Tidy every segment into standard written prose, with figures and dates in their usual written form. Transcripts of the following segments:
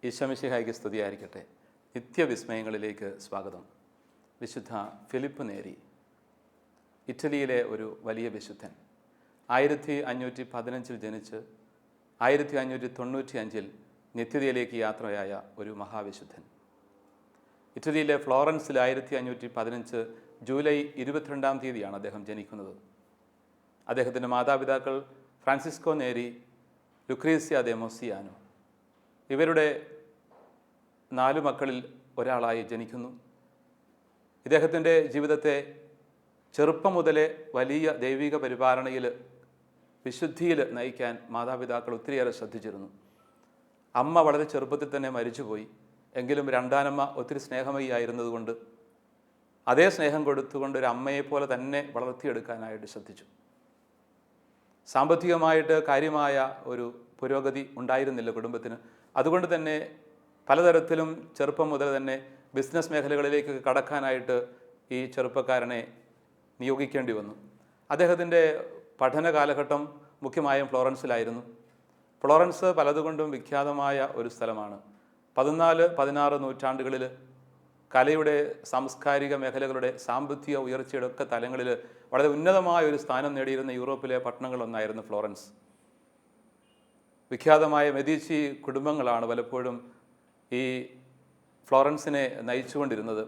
ഈശോമിശിഹായ്ക്ക് സ്തുതിയായിരിക്കട്ടെ. നിത്യവിസ്മയങ്ങളിലേക്ക് സ്വാഗതം. വിശുദ്ധ ഫിലിപ്പ് നേരി, ഇറ്റലിയിലെ ഒരു വലിയ വിശുദ്ധൻ. 1515 ജനിച്ച് 1595 നിത്യതയിലേക്ക് യാത്രയായ ഒരു മഹാവിശുദ്ധൻ. ഇറ്റലിയിലെ ഫ്ലോറൻസിൽ 1515 ജൂലൈ 22 അദ്ദേഹം ജനിക്കുന്നത്. അദ്ദേഹത്തിൻ്റെ മാതാപിതാക്കൾ ഫ്രാൻസിസ്കോ നേരി, ലുക്രീസിയ ദെ മൊസിയാനോ. ഇവരുടെ 4 മക്കളിൽ ഒരാളായി ജനിക്കുന്നു. ഇദ്ദേഹത്തിൻ്റെ ജീവിതത്തെ ചെറുപ്പം മുതലേ വലിയ ദൈവിക പരിപാലനയിൽ, വിശുദ്ധിയിൽ നയിക്കാൻ മാതാപിതാക്കൾ ഒത്തിരിയേറെ ശ്രദ്ധിച്ചിരുന്നു. അമ്മ വളരെ ചെറുപ്പത്തിൽ തന്നെ മരിച്ചുപോയി. എങ്കിലും രണ്ടാനമ്മ ഒത്തിരി സ്നേഹമയായിരുന്നതുകൊണ്ട് അതേ സ്നേഹം കൊടുത്തുകൊണ്ട് ഒരു അമ്മയെപ്പോലെ തന്നെ വളർത്തിയെടുക്കാനായിട്ട് ശ്രദ്ധിച്ചു. സാമ്പത്തികമായിട്ട് കാര്യമായ ഒരു പുരോഗതി ഉണ്ടായിരുന്നില്ല കുടുംബത്തിന്. അതുകൊണ്ട് തന്നെ പലതരത്തിലും ചെറുപ്പം മുതൽ തന്നെ ബിസിനസ് മേഖലകളിലേക്ക് കടക്കാനായിട്ട് ഈ ചെറുപ്പക്കാരനെ നിയോഗിക്കേണ്ടി വന്നു. അദ്ദേഹത്തിൻ്റെ പഠന കാലഘട്ടം മുഖ്യമായും ഫ്ലോറൻസിലായിരുന്നു. ഫ്ലോറൻസ് പലതുകൊണ്ടും വിഖ്യാതമായ ഒരു സ്ഥലമാണ്. 14-16 നൂറ്റാണ്ടുകളിൽ കലയുടെ, സാംസ്കാരിക മേഖലകളുടെ, സാമ്പത്തിക ഉയർച്ചയുടെ ഒക്കെ തലങ്ങളിൽ വളരെ ഉന്നതമായ ഒരു സ്ഥാനം നേടിയിരുന്ന യൂറോപ്പിലെ പട്ടണങ്ങളൊന്നായിരുന്നു ഫ്ലോറൻസ്. വിഖ്യാതമായ മെദീച്ചി കുടുംബങ്ങളാണ് പലപ്പോഴും ഈ ഫ്ലോറൻസിനെ നയിച്ചുകൊണ്ടിരുന്നത്,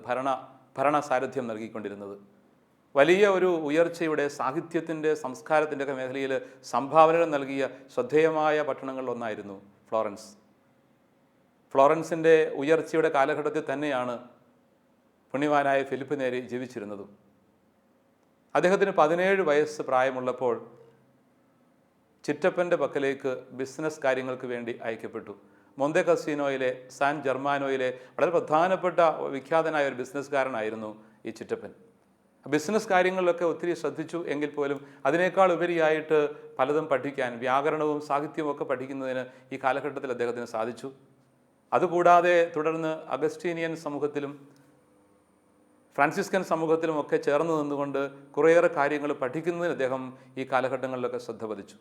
ഭരണ സാരഥ്യം നൽകിക്കൊണ്ടിരുന്നത്. വലിയ ഒരു ഉയർച്ചയുടെ, സാഹിത്യത്തിൻ്റെ, സംസ്കാരത്തിൻ്റെ ഒക്കെ മേഖലയിൽ സംഭാവനകൾ നൽകിയ ശ്രദ്ധേയമായ പട്ടണങ്ങളിലൊന്നായിരുന്നു ഫ്ലോറൻസ്. ഫ്ലോറൻസിൻ്റെ ഉയർച്ചയുടെ കാലഘട്ടത്തിൽ തന്നെയാണ് പുണ്യവാനായ ഫിലിപ്പ് നേരി ജീവിച്ചിരുന്നതും. അദ്ദേഹത്തിന് 17 വയസ്സ് പ്രായമുള്ളപ്പോൾ ചിറ്റപ്പൻ്റെ പക്കലേക്ക് ബിസിനസ് കാര്യങ്ങൾക്ക് വേണ്ടി അയക്കപ്പെട്ടു. മൊന്തെ കസീനോയിലെ, സാൻ ജർമാനോയിലെ വളരെ പ്രധാനപ്പെട്ട വിഖ്യാതനായ ഒരു ബിസിനസ്സുകാരനായിരുന്നു ഈ ചിറ്റപ്പൻ. ബിസിനസ് കാര്യങ്ങളിലൊക്കെ ഒത്തിരി ശ്രദ്ധിച്ചു എങ്കിൽ പോലും അതിനേക്കാൾ ഉപരിയായിട്ട് പലതും പഠിക്കാൻ, വ്യാകരണവും സാഹിത്യവും ഒക്കെ പഠിക്കുന്നതിന് ഈ കാലഘട്ടത്തിൽ അദ്ദേഹത്തിന് സാധിച്ചു. അതുകൂടാതെ തുടർന്ന് അഗസ്റ്റീനിയൻ സമൂഹത്തിലും ഫ്രാൻസിസ്കൻ സമൂഹത്തിലും ഒക്കെ ചേർന്ന് നിന്നുകൊണ്ട് കുറേയേറെ കാര്യങ്ങൾ പഠിക്കുന്നതിന് അദ്ദേഹം ഈ കാലഘട്ടങ്ങളിലൊക്കെ ശ്രദ്ധ പതിച്ചു.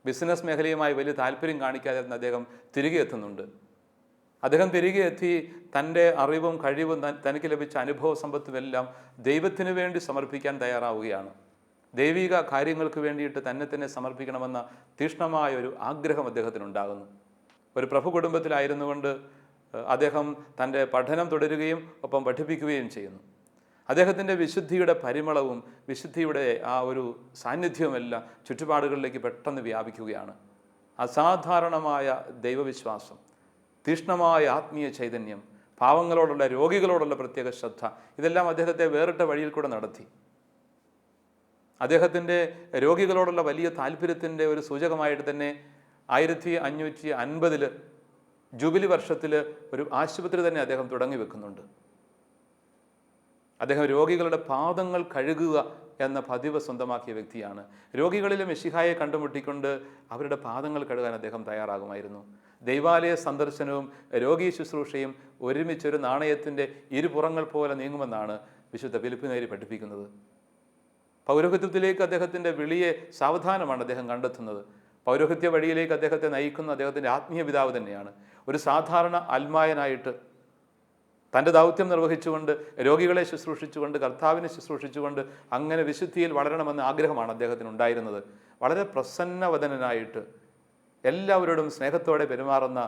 ബിസിനസ് മേഖലയുമായി വലിയ താല്പര്യം കാണിക്കാതെ അദ്ദേഹം തിരികെ എത്തുന്നുണ്ട്. അദ്ദേഹം തിരികെ എത്തി തൻ്റെ അറിവും കഴിവും തനിക്ക് ലഭിച്ച അനുഭവ സമ്പത്തുമെല്ലാം ദൈവത്തിന് വേണ്ടി സമർപ്പിക്കാൻ തയ്യാറാവുകയാണ്. ദൈവിക കാര്യങ്ങൾക്ക് വേണ്ടിയിട്ട് തന്നെ സമർപ്പിക്കണമെന്ന തീക്ഷ്ണമായ ഒരു ആഗ്രഹം അദ്ദേഹത്തിനുണ്ടാകുന്നു. ഒരു പ്രഭു കുടുംബത്തിലായിരുന്നുകൊണ്ട് അദ്ദേഹം തൻ്റെ പഠനം തുടരുകയും ഒപ്പം പഠിപ്പിക്കുകയും ചെയ്യുന്നു. അദ്ദേഹത്തിൻ്റെ വിശുദ്ധിയുടെ പരിമളവും വിശുദ്ധിയുടെ ആ ഒരു സാന്നിധ്യവുമെല്ലാം ചുറ്റുപാടുകളിലേക്ക് പെട്ടെന്ന് വ്യാപിക്കുകയാണ്. അസാധാരണമായ ദൈവവിശ്വാസം, തീക്ഷ്ണമായ ആത്മീയ ചൈതന്യം, പാവങ്ങളോടുള്ള, രോഗികളോടുള്ള പ്രത്യേക ശ്രദ്ധ, ഇതെല്ലാം അദ്ദേഹത്തെ വേറിട്ട വഴിയിൽ കൂടെ നടത്തി. അദ്ദേഹത്തിൻ്റെ രോഗികളോടുള്ള വലിയ താല്പര്യത്തിൻ്റെ ഒരു സൂചകമായിട്ട് തന്നെ 1550 ജൂബിലി വർഷത്തിൽ ഒരു ആശുപത്രി തന്നെ അദ്ദേഹം തുടങ്ങി വെക്കുന്നുണ്ട്. അദ്ദേഹം രോഗികളുടെ പാദങ്ങൾ കഴുകുക എന്ന പതിവ് സ്വന്തമാക്കിയ വ്യക്തിയാണ്. രോഗികളിലെ മെശിഹായെ കണ്ടുമുട്ടിക്കൊണ്ട് അവരുടെ പാദങ്ങൾ കഴുകാൻ അദ്ദേഹം തയ്യാറാകുമായിരുന്നു. ദൈവാലയ സന്ദർശനവും രോഗി ശുശ്രൂഷയും ഒരുമിച്ചൊരു നാണയത്തിൻ്റെ ഇരുപുറങ്ങൾ പോലെ നീങ്ങുമെന്നാണ് വിശുദ്ധ ഫിലിപ്പ് നേരി പഠിപ്പിക്കുന്നത്. പൗരോഹിത്യത്തിലേക്ക് അദ്ദേഹത്തിൻ്റെ വിളിയെ സാവധാനമാണ് അദ്ദേഹം കണ്ടെത്തുന്നത്. പൗരോഹിത്യ വഴിയിലേക്ക് അദ്ദേഹത്തെ നയിക്കുന്ന അദ്ദേഹത്തിൻ്റെ ആത്മീയ പിതാവ് തന്നെയാണ്. ഒരു സാധാരണ അൽമായനായിട്ട് തൻ്റെ ദൗത്യം നിർവഹിച്ചുകൊണ്ട്, രോഗികളെ ശുശ്രൂഷിച്ചുകൊണ്ട്, കർത്താവിനെ ശുശ്രൂഷിച്ചുകൊണ്ട് അങ്ങനെ വിശുദ്ധിയിൽ വളരണമെന്ന ആഗ്രഹമാണ് അദ്ദേഹത്തിന് ഉണ്ടായിരുന്നത്. വളരെ പ്രസന്നവദനായിട്ട് എല്ലാവരോടും സ്നേഹത്തോടെ പെരുമാറുന്ന,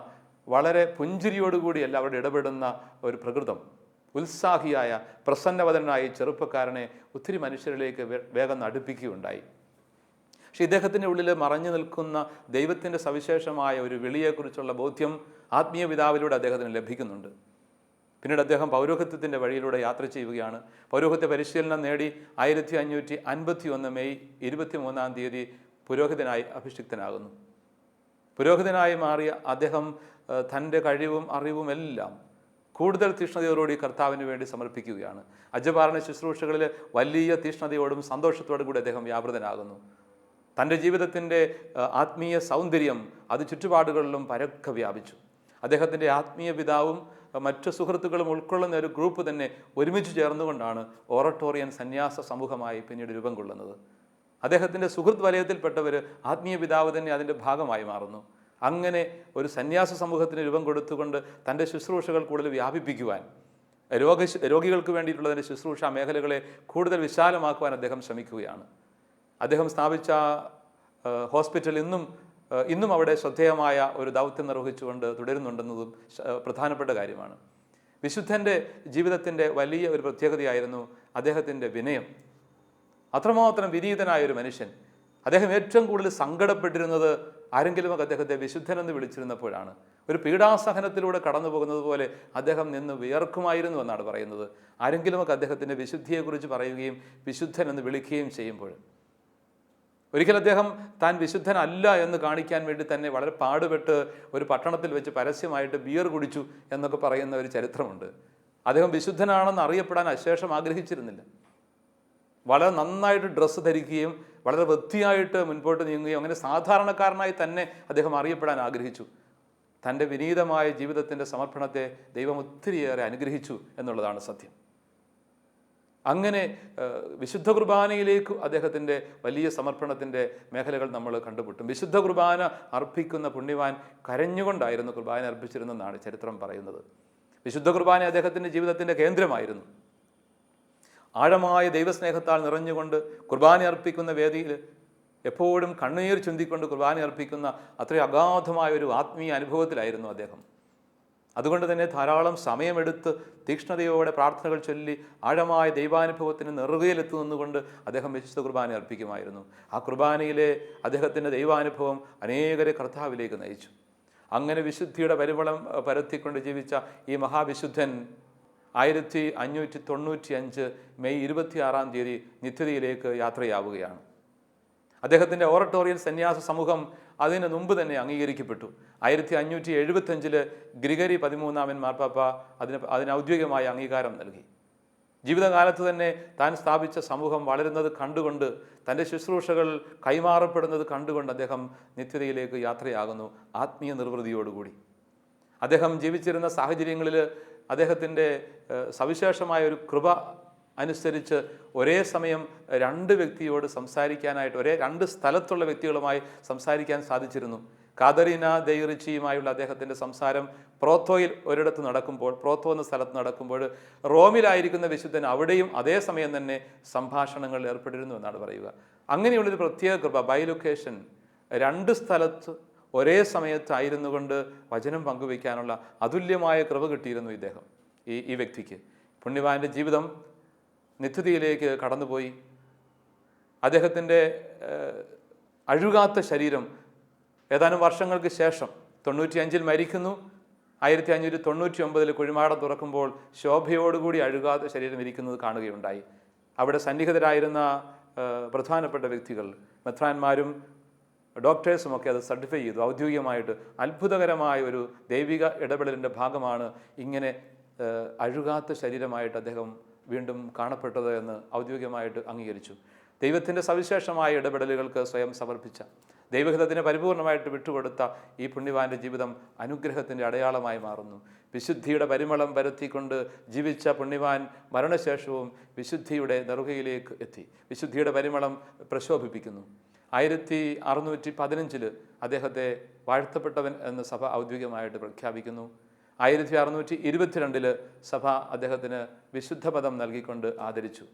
വളരെ പുഞ്ചിരിയോടുകൂടി എല്ലാവരോടും ഇടപെടുന്ന ഒരു പ്രകൃതം, ഉത്സാഹിയായ പ്രസന്നവദനായി ചെറുപ്പക്കാരനെ ഒത്തിരി മനുഷ്യരിലേക്ക് വേഗം അടുപ്പിക്കുകയുണ്ടായി. പക്ഷെ ഇദ്ദേഹത്തിൻ്റെ ഉള്ളിൽ മറഞ്ഞു നിൽക്കുന്ന ദൈവത്തിൻ്റെ സവിശേഷമായ ഒരു വിളിയെക്കുറിച്ചുള്ള ബോധ്യം ആത്മീയ പിതാവിലൂടെ അദ്ദേഹത്തിന് ലഭിക്കുന്നുണ്ട്. പിന്നീട് അദ്ദേഹം പൗരോഹിത്യത്തിൻ്റെ വഴിയിലൂടെ യാത്ര ചെയ്യുകയാണ്. പൗരോഹിത്യ പരിശീലനം നേടി 1551 മെയ് 23 പുരോഹിതനായി അഭിഷിക്തനാകുന്നു. പുരോഹിതനായി മാറിയ അദ്ദേഹം തൻ്റെ കഴിവും അറിവുമെല്ലാം കൂടുതൽ തീഷ്ണതയോടുകൂടി കർത്താവിന് വേണ്ടി സമർപ്പിക്കുകയാണ്. അജപാരണ ശുശ്രൂഷകളിൽ വലിയ തീഷ്ണതയോടും സന്തോഷത്തോടും കൂടി അദ്ദേഹം വ്യാപൃതനാകുന്നു. തൻ്റെ ജീവിതത്തിൻ്റെ ആത്മീയ സൗന്ദര്യം അത് ചുറ്റുപാടുകളിലും പരക്കെ വ്യാപിച്ചു. അദ്ദേഹത്തിൻ്റെ ആത്മീയ പിതാവും മറ്റു സുഹൃത്തുക്കളും ഉൾക്കൊള്ളുന്ന ഒരു ഗ്രൂപ്പ് തന്നെ ഒരുമിച്ച് ചേർന്നുകൊണ്ടാണ് ഓറട്ടോറിയൻ സന്യാസ സമൂഹമായി പിന്നീട് രൂപം കൊള്ളുന്നത്. അദ്ദേഹത്തിൻ്റെ സുഹൃത്ത് വലയത്തിൽപ്പെട്ടവർ ആത്മീയ പിതാവ് തന്നെ അതിൻ്റെ ഭാഗമായി മാറുന്നു. അങ്ങനെ ഒരു സന്യാസ സമൂഹത്തിന് രൂപം കൊടുത്തുകൊണ്ട് തൻ്റെ ശുശ്രൂഷകൾ കൂടുതൽ വ്യാപിപ്പിക്കുവാൻ, രോഗികൾക്ക് വേണ്ടിയിട്ടുള്ളതിൻ്റെ ശുശ്രൂഷ മേഖലകളെ കൂടുതൽ വിശാലമാക്കുവാൻ അദ്ദേഹം ശ്രമിക്കുകയാണ്. അദ്ദേഹം സ്ഥാപിച്ച ഹോസ്പിറ്റൽ ഇന്നും അവിടെ ശ്രദ്ധേയമായ ഒരു ദൗത്യം നിർവഹിച്ചുകൊണ്ട് തുടരുന്നുണ്ടെന്നതും പ്രധാനപ്പെട്ട കാര്യമാണ്. വിശുദ്ധൻ്റെ ജീവിതത്തിൻ്റെ വലിയ ഒരു പ്രത്യേകതയായിരുന്നു അദ്ദേഹത്തിൻ്റെ വിനയം. അത്രമാത്രം വിനീതനായൊരു മനുഷ്യൻ. അദ്ദേഹം ഏറ്റവും കൂടുതൽ സങ്കടപ്പെട്ടിരുന്നത് ആരെങ്കിലുമൊക്കെ അദ്ദേഹത്തെ വിശുദ്ധനെന്ന് വിളിച്ചിരുന്നപ്പോഴാണ്. ഒരു പീഡാസഹനത്തിലൂടെ കടന്നു പോകുന്നത് പോലെ അദ്ദേഹം നിന്ന് വിയർക്കുമായിരുന്നു എന്നാണ് പറയുന്നത്. ആരെങ്കിലുമൊക്കെ അദ്ദേഹത്തിൻ്റെ വിശുദ്ധിയെക്കുറിച്ച് പറയുകയും വിശുദ്ധൻ എന്ന് വിളിക്കുകയും ചെയ്യുമ്പോൾ. ഒരിക്കൽ അദ്ദേഹം താൻ വിശുദ്ധനല്ല എന്ന് കാണിക്കാൻ വേണ്ടി തന്നെ വളരെ പാടുപെട്ട് ഒരു പട്ടണത്തിൽ വെച്ച് പരസ്യമായിട്ട് ബിയർ കുടിച്ചു എന്നൊക്കെ പറയുന്ന ഒരു ചരിത്രമുണ്ട്. അദ്ദേഹം വിശുദ്ധനാണെന്ന് അറിയപ്പെടാൻ അശേഷം ആഗ്രഹിച്ചിരുന്നില്ല. വളരെ നന്നായിട്ട് ഡ്രസ്സ് ധരിക്കുകയും വളരെ വൃത്തിയായിട്ട് മുൻപോട്ട് നീങ്ങുകയും അങ്ങനെ സാധാരണക്കാരനായി തന്നെ അദ്ദേഹം അറിയപ്പെടാൻ ആഗ്രഹിച്ചു. തൻ്റെ വിനീതമായ ജീവിതത്തിൻ്റെ സമർപ്പണത്തെ ദൈവം ഒത്തിരിയേറെ അനുഗ്രഹിച്ചു എന്നുള്ളതാണ് സത്യം. അങ്ങനെ വിശുദ്ധ കുർബാനയിലേക്ക് അദ്ദേഹത്തിൻ്റെ വലിയ സമർപ്പണത്തിൻ്റെ മേഖലകൾ നമ്മൾ കണ്ടുമുട്ടും. വിശുദ്ധ കുർബാന അർപ്പിക്കുന്ന പുണ്യവാൻ കരഞ്ഞുകൊണ്ടായിരുന്നു കുർബാന അർപ്പിച്ചിരുന്നെന്നാണ് ചരിത്രം പറയുന്നത്. വിശുദ്ധ കുർബാന അദ്ദേഹത്തിൻ്റെ ജീവിതത്തിൻ്റെ കേന്ദ്രമായിരുന്നു. ആഴമായ ദൈവസ്നേഹത്താൽ നിറഞ്ഞുകൊണ്ട് കുർബാന അർപ്പിക്കുന്ന വേദിയിൽ എപ്പോഴും കണ്ണുനീർ ചുന്തിക്കൊണ്ട് കുർബാന അർപ്പിക്കുന്ന അത്രയും അഗാധമായ ഒരു ആത്മീയ അനുഭവത്തിലായിരുന്നു അദ്ദേഹം. അതുകൊണ്ട് തന്നെ ധാരാളം സമയമെടുത്ത് തീക്ഷ്ണതയോടെ പ്രാർത്ഥനകൾ ചൊല്ലി ആഴമായ ദൈവാനുഭവത്തിന് നെറുകയിലെത്തു നിന്നുകൊണ്ട് അദ്ദേഹം വിശുദ്ധ കുർബാന അർപ്പിക്കുമായിരുന്നു. ആ കുർബാനയിലെ അദ്ദേഹത്തിൻ്റെ ദൈവാനുഭവം അനേകരെ കർത്താവിലേക്ക് നയിച്ചു. അങ്ങനെ വിശുദ്ധിയുടെ പരിമളം പരത്തിക്കൊണ്ട് ജീവിച്ച ഈ മഹാവിശുദ്ധൻ 1595 മെയ് 26 നിത്യതയിലേക്ക് യാത്രയാവുകയാണ്. അദ്ദേഹത്തിൻ്റെ ഓറട്ടോറിയൻ സന്യാസ സമൂഹം അതിന് മുമ്പ് തന്നെ അംഗീകരിക്കപ്പെട്ടു. 1575 ഗ്രിഗറി 13 മാർപ്പാപ്പ അതിന് ഔദ്യോഗികമായ അംഗീകാരം നൽകി. ജീവിതകാലത്ത് തന്നെ താൻ സ്ഥാപിച്ച സമൂഹം വളരുന്നത് കണ്ടുകൊണ്ട്, തൻ്റെ ശുശ്രൂഷകൾ കൈമാറപ്പെടുന്നത് കണ്ടുകൊണ്ട് അദ്ദേഹം നിത്യതയിലേക്ക് യാത്രയാകുന്നു ആത്മീയ നിർവൃതിയോടുകൂടി. അദ്ദേഹം ജീവിച്ചിരുന്ന സാഹചര്യങ്ങളിൽ അദ്ദേഹത്തിൻ്റെ സവിശേഷമായ ഒരു കൃപ അനുസരിച്ച് ഒരേ സമയം 2 വ്യക്തിയോട് സംസാരിക്കാനായിട്ട്, രണ്ട് സ്ഥലത്തുള്ള വ്യക്തികളുമായി സംസാരിക്കാൻ സാധിച്ചിരുന്നു. കാതറീന ദൈറിച്ചിയുമായുള്ള അദ്ദേഹത്തിൻ്റെ സംസാരം പ്രോത്തോയിൽ ഒരിടത്ത് നടക്കുമ്പോൾ, പ്രോത്തോ എന്ന സ്ഥലത്ത് നടക്കുമ്പോൾ റോമിലായിരിക്കുന്ന വിശുദ്ധൻ അവിടെയും അതേ സമയം തന്നെ സംഭാഷണങ്ങളിൽ ഏർപ്പെട്ടിരുന്നു എന്നാണ് പറയുക. അങ്ങനെയുള്ളൊരു പ്രത്യേക കൃപ, ബൈലൊക്കേഷൻ, 2 സ്ഥലത്ത് ഒരേ സമയത്തായിരുന്നു കൊണ്ട് വചനം പങ്കുവയ്ക്കാനുള്ള അതുല്യമായ കൃപ കിട്ടിയിരുന്നു ഈ വ്യക്തിക്ക്. പുണ്യവാന്റെ ജീവിതം നിത്യതയിലേക്ക് കടന്നുപോയി. അദ്ദേഹത്തിൻ്റെ അഴുകാത്ത ശരീരം ഏതാനും വർഷങ്ങൾക്ക് ശേഷം 95 മരിക്കുന്നു. 1599 കുഴിമാടം തുറക്കുമ്പോൾ ശോഭയോടുകൂടി അഴുകാത്ത ശരീരം ഇരിക്കുന്നത് കാണുകയുണ്ടായി. അവിടെ സന്നിഹിതരായിരുന്ന പ്രധാനപ്പെട്ട വ്യക്തികൾ, മെത്രാന്മാരും ഡോക്ടേഴ്സുമൊക്കെ അത് സർട്ടിഫൈ ചെയ്തു ഔദ്യോഗികമായിട്ട്. അത്ഭുതകരമായ ഒരു ദൈവിക ഇടപെടലിൻ്റെ ഭാഗമാണ് ഇങ്ങനെ അഴുകാത്ത ശരീരമായിട്ട് അദ്ദേഹം വീണ്ടും കാണപ്പെട്ടത് എന്ന് ഔദ്യോഗികമായിട്ട് അംഗീകരിച്ചു. ദൈവത്തിൻ്റെ സവിശേഷമായ ഇടപെടലുകൾക്ക് സ്വയം സമർപ്പിച്ച, ദൈവഹിതത്തിന് പരിപൂർണമായിട്ട് വിട്ടുകൊടുത്ത ഈ പുണ്യവാന്റെ ജീവിതം അനുഗ്രഹത്തിൻ്റെ അടയാളമായി മാറുന്നു. വിശുദ്ധിയുടെ പരിമളം പരത്തിക്കൊണ്ട് ജീവിച്ച പുണ്യവാൻ മരണശേഷവും വിശുദ്ധിയുടെ നെറുകയിലേക്ക് എത്തി. വിശുദ്ധിയുടെ പരിമളം പ്രശോഭിപ്പിക്കുന്നു. 1615 അദ്ദേഹത്തെ വാഴ്ത്തപ്പെട്ടവൻ എന്ന് സഭ ഔദ്യോഗികമായിട്ട് പ്രഖ്യാപിക്കുന്നു. 1622 സഭ അദ്ദേഹത്തിന് വിശുദ്ധ പദം നൽകിക്കൊണ്ട് ആദരിച്ചു.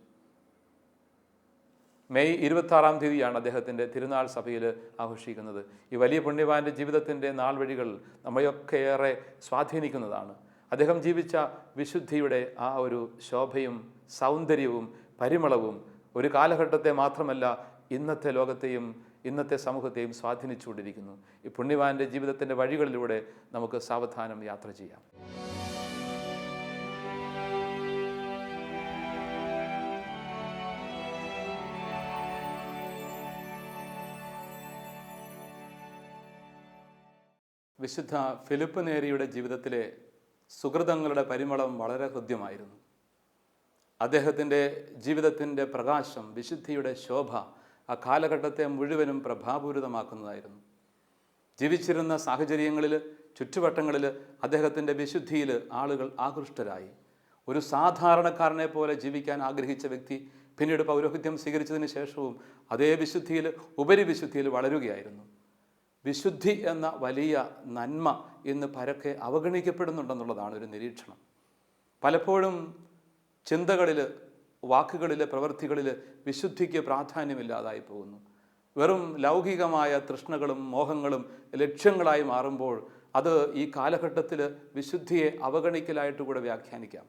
മെയ് 26 അദ്ദേഹത്തിൻ്റെ തിരുനാൾ സഭയിൽ ആഘോഷിക്കുന്നത്. ഈ വലിയ പുണ്യവാന്റെ ജീവിതത്തിൻ്റെ നാൾ വഴികൾ നമ്മളെയൊക്കെ ഏറെ സ്വാധീനിക്കുന്നതാണ്. അദ്ദേഹം ജീവിച്ച വിശുദ്ധിയുടെ ആ ഒരു ശോഭയും സൗന്ദര്യവും പരിമളവും ഒരു കാലഘട്ടത്തെ മാത്രമല്ല ഇന്നത്തെ ലോകത്തെയും ഇന്നത്തെ സമൂഹത്തെയും സ്വാധീനിച്ചുകൊണ്ടിരിക്കുന്നു. ഈ പുണ്യവാന്റെ ജീവിതത്തിൻ്റെ വഴികളിലൂടെ നമുക്ക് സാവധാനം യാത്ര ചെയ്യാം. വിശുദ്ധ ഫിലിപ്പ് നേരിയുടെ ജീവിതത്തിലെ സുഹൃതങ്ങളുടെ പരിമളം വളരെ ഹൃദ്യമായിരുന്നു. അദ്ദേഹത്തിൻ്റെ ജീവിതത്തിൻ്റെ പ്രകാശം, വിശുദ്ധിയുടെ ശോഭ ആ കാലഘട്ടത്തെ മുഴുവനും പ്രഭാപൂരിതമാക്കുന്നതായിരുന്നു. ജീവിച്ചിരുന്ന സാഹചര്യങ്ങളിൽ, ചുറ്റുവട്ടങ്ങളിൽ അദ്ദേഹത്തിൻ്റെ വിശുദ്ധിയിൽ ആളുകൾ ആകൃഷ്ടരായി. ഒരു സാധാരണക്കാരനെ പോലെ ജീവിക്കാൻ ആഗ്രഹിച്ച വ്യക്തി പിന്നീട് പൗരോഹിത്യം സ്വീകരിച്ചതിന് ശേഷവും അതേ വിശുദ്ധിയിൽ, ഉപരി വിശുദ്ധിയിൽ വളരുകയായിരുന്നു. വിശുദ്ധി എന്ന വലിയ നന്മ ഇന്ന് പരക്കെ അവഗണിക്കപ്പെടുന്നുണ്ടെന്നുള്ളതാണ് ഒരു നിരീക്ഷണം. പലപ്പോഴും ചിന്തകളിൽ, വാക്കുകളിൽ, പ്രവൃത്തികളിൽ വിശുദ്ധിക്ക് പ്രാധാന്യമില്ലാതായി പോകുന്നു. വെറും ലൗകികമായ തൃഷ്ണകളും മോഹങ്ങളും ലക്ഷ്യങ്ങളായി മാറുമ്പോൾ അത് ഈ കാലഘട്ടത്തിൽ വിശുദ്ധിയെ അവഗണിക്കലായിട്ട് കൂടെ വ്യാഖ്യാനിക്കാം.